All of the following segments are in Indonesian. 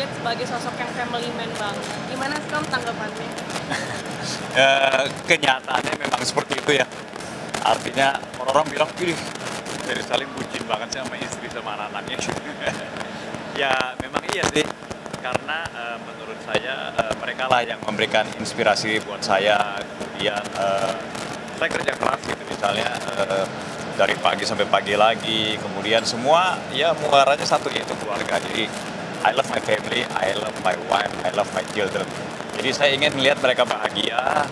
dilihat sebagai sosok yang family man banget. Gimana sih kamu tanggapannya? Kenyataannya memang seperti itu ya. Artinya orang-orang bilang, "Ih, dari Salim bucin banget sih sama istri sama anak-anaknya." Ya memang iya sih, karena menurut saya mereka lah yang memberikan inspirasi buat saya. Kemudian saya kerja keras gitu misalnya, dari pagi sampai pagi lagi. Kemudian semua ya muaranya satu, yaitu keluarga. Jadi I love my family, I love my wife, I love my children. Jadi saya ingin melihat mereka bahagia.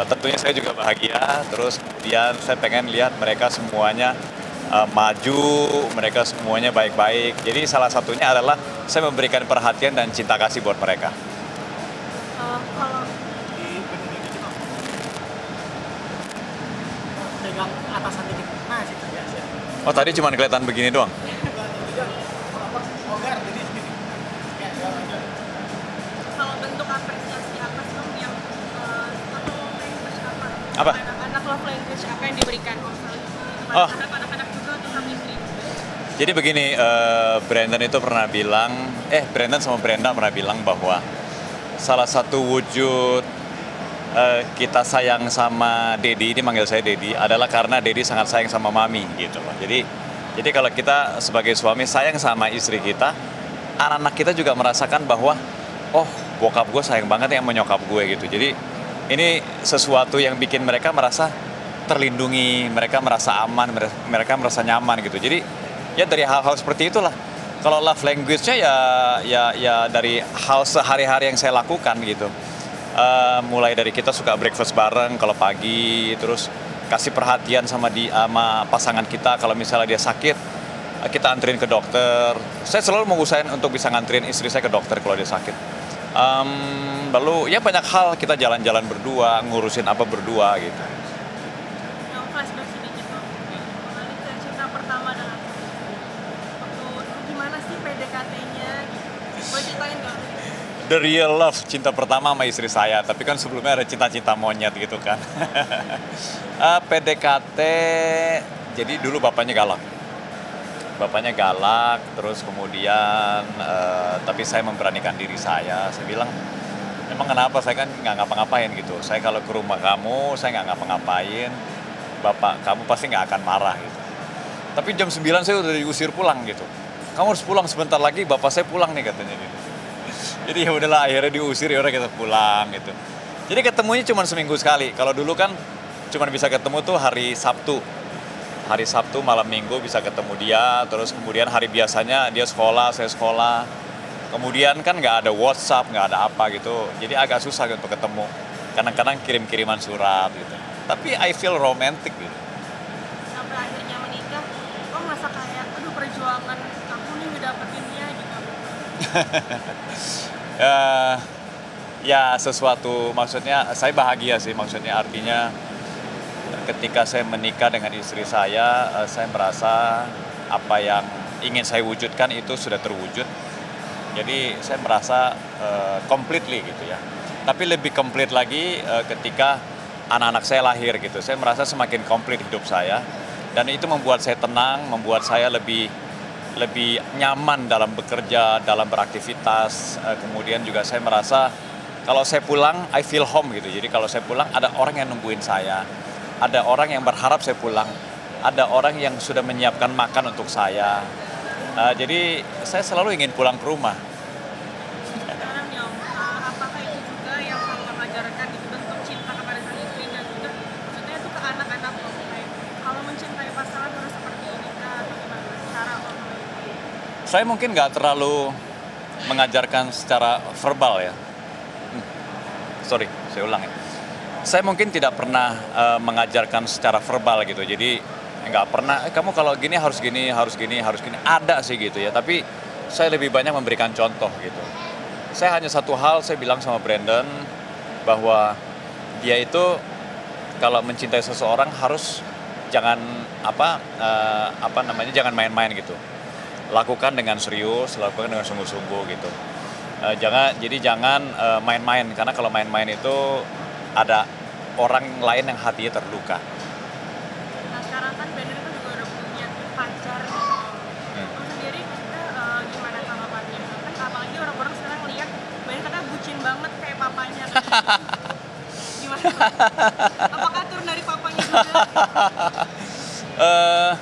Tentunya saya juga bahagia. Terus kemudian saya pengen lihat mereka semuanya maju, mereka semuanya baik-baik. Jadi salah satunya adalah saya memberikan perhatian dan cinta kasih buat mereka. Kalau pegang atasan dikit. Nah, situ biasa. Oh tadi cuma kelihatan begini doang? kalau bentuk apresiasi apa sih Om yang atau love language apa? Apa? Anak love language apa yang diberikan Om Salim? Oh. Anak-anak juga atau sama istri? Jadi begini, Brandon itu pernah bilang, Brandon sama Brenda pernah bilang bahwa salah satu wujud kita sayang sama Dedi, ini manggil saya Dedi, adalah karena Dedi sangat sayang sama Mami gitu loh. Jadi kalau kita sebagai suami sayang sama istri kita, anak-anak kita juga merasakan bahwa, oh bokap gue sayang banget yang menyokap gue gitu. Jadi ini sesuatu yang bikin mereka merasa terlindungi, mereka merasa aman, mereka merasa nyaman gitu. Jadi ya dari hal-hal seperti itulah. Kalau love language-nya ya dari hal sehari-hari yang saya lakukan gitu. Mulai dari kita suka breakfast bareng kalau pagi, terus kasih perhatian sama pasangan kita kalau misalnya dia sakit, kita anterin ke dokter. Saya selalu mengusahain untuk bisa nganterin istri saya ke dokter kalau dia sakit. Lalu ya banyak hal, kita jalan-jalan berdua, ngurusin apa berdua gitu. Yang flashback sedikit Om. Kembali ke cinta pertama dengan waktu gimana sih PDKT-nya gitu? Boleh ceritain nggak? The real love, cinta pertama sama istri saya. Tapi kan sebelumnya ada cinta-cinta monyet gitu kan. PDKT, jadi dulu bapaknya galak. Bapaknya galak, terus kemudian, tapi saya memberanikan diri saya. Saya bilang, emang kenapa? Saya kan nggak ngapa-ngapain gitu. Saya kalau ke rumah kamu, saya nggak ngapa-ngapain. Bapak kamu pasti nggak akan marah gitu. Tapi jam 9 saya udah diusir pulang gitu. Kamu harus pulang sebentar lagi, bapak saya pulang nih katanya gitu. Jadi ya udahlah, akhirnya diusir, ya udah kita pulang gitu. Jadi ketemunya cuma seminggu sekali. Kalau dulu kan cuma bisa ketemu tuh hari Sabtu. Hari Sabtu malam Minggu bisa ketemu dia, terus kemudian hari biasanya dia sekolah, saya sekolah. Kemudian kan nggak ada WhatsApp, nggak ada apa gitu. Jadi agak susah untuk ketemu. Kadang-kadang kirim-kiriman surat gitu. Tapi I feel romantic gitu. Sampai akhirnya menikah, Om merasa kayak, aduh perjuangan aku nih ngedapetinnya gitu. Ya sesuatu, maksudnya saya bahagia sih, maksudnya artinya ketika saya menikah dengan istri saya merasa apa yang ingin saya wujudkan itu sudah terwujud. Jadi saya merasa completely gitu ya. Tapi lebih komplit lagi ketika anak-anak saya lahir gitu. Saya merasa semakin komplit hidup saya, dan itu membuat saya tenang, membuat saya lebih nyaman dalam bekerja, dalam beraktivitas. Kemudian juga saya merasa kalau saya pulang, I feel home gitu. Jadi kalau saya pulang ada orang yang nungguin saya, ada orang yang berharap saya pulang, ada orang yang sudah menyiapkan makan untuk saya. Jadi saya selalu ingin pulang ke rumah. Sekarang nih Om, apakah itu juga yang selalu mengajarkan itu bentuk cinta kepada sang istri dan juga maksudnya itu ke anak-anak Om, kayak kalau mencintai pasangan harus seperti ini kah atau gimana cara Om? Saya mungkin nggak terlalu mengajarkan secara verbal ya. Sorry, saya ulang ya. Saya mungkin tidak pernah mengajarkan secara verbal gitu. Jadi nggak pernah, kamu kalau gini harus gini, harus gini, harus gini. Ada sih gitu ya, tapi saya lebih banyak memberikan contoh gitu. Saya hanya satu hal, saya bilang sama Brandon bahwa dia itu kalau mencintai seseorang harus jangan jangan main-main gitu. Lakukan dengan serius, lakukan dengan sungguh-sungguh gitu. Jangan main-main, karena kalau main-main itu ada orang lain yang hatinya terluka. Nah sekarang kan Brandon itu juga udah punya pacar nih Om. Om sendiri maksudnya gimana tanggapannya? Kan apalagi orang Gimana? Apakah turun dari papanya juga? Eh,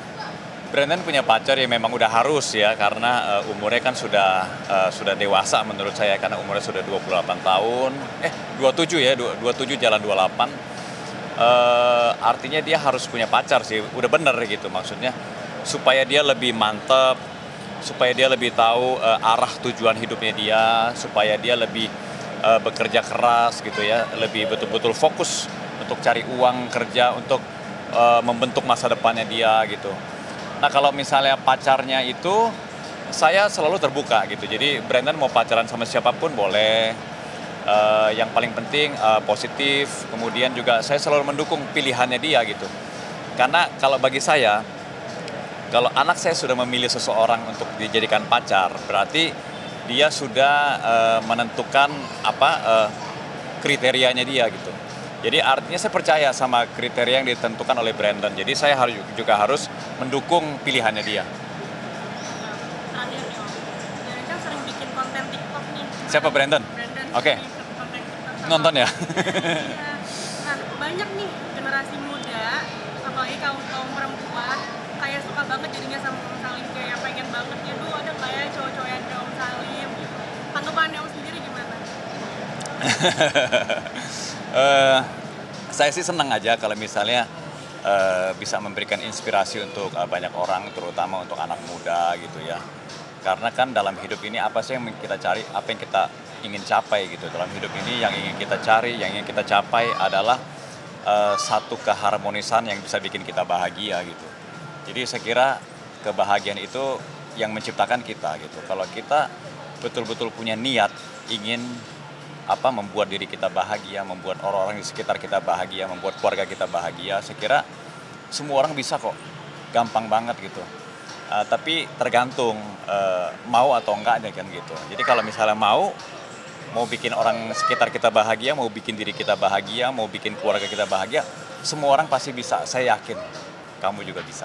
Brandon punya pacar ya memang udah harus ya karena umurnya kan sudah dewasa menurut saya karena umurnya sudah 28 tahun. 27 ya, 27 jalan 28. Artinya dia harus punya pacar sih. Udah bener gitu maksudnya supaya dia lebih mantep, supaya dia lebih tahu arah tujuan hidupnya dia, supaya dia lebih bekerja keras gitu ya, lebih betul-betul fokus untuk cari uang kerja untuk membentuk masa depannya dia gitu. Nah kalau misalnya pacarnya itu saya selalu terbuka gitu. Jadi Brandon mau pacaran sama siapapun boleh. Yang paling penting positif. Kemudian juga saya selalu mendukung pilihannya dia gitu. Karena kalau bagi saya, kalau anak saya sudah memilih seseorang untuk dijadikan pacar, berarti dia sudah menentukan kriterianya dia gitu. Jadi artinya saya percaya sama kriteria yang ditentukan oleh Brandon. Jadi saya juga harus mendukung pilihannya dia. Terakhir nih Om, Brandon kan sering bikin konten TikTok nih. Siapa Brandon? Brandon. Oke. Bikin konten TikTok sama- Nonton ya? Iya. Nah, banyak nih generasi muda, apalagi kaum perempuan, kayak suka banget jadinya sama Om Salim, kayak pengen banget ya, duh ada nggak ya cowok-cowok yang kayak Om Salim gitu. Tanggapannya Om sendiri gimana? Saya sih senang aja kalau misalnya bisa memberikan inspirasi untuk banyak orang, terutama untuk anak muda gitu ya. Karena kan dalam hidup ini apa sih yang kita cari, apa yang kita ingin capai gitu. Dalam hidup ini yang ingin kita cari, yang ingin kita capai adalah satu keharmonisan yang bisa bikin kita bahagia gitu. Jadi saya kira kebahagiaan itu yang menciptakan kita gitu. Kalau kita betul-betul punya niat ingin membuat diri kita bahagia, membuat orang-orang di sekitar kita bahagia, membuat keluarga kita bahagia, saya kira semua orang bisa kok, gampang banget gitu. Tapi tergantung mau atau enggaknya kan gitu. Jadi kalau misalnya mau bikin orang sekitar kita bahagia, mau bikin diri kita bahagia, mau bikin keluarga kita bahagia, semua orang pasti bisa. Saya yakin kamu juga bisa.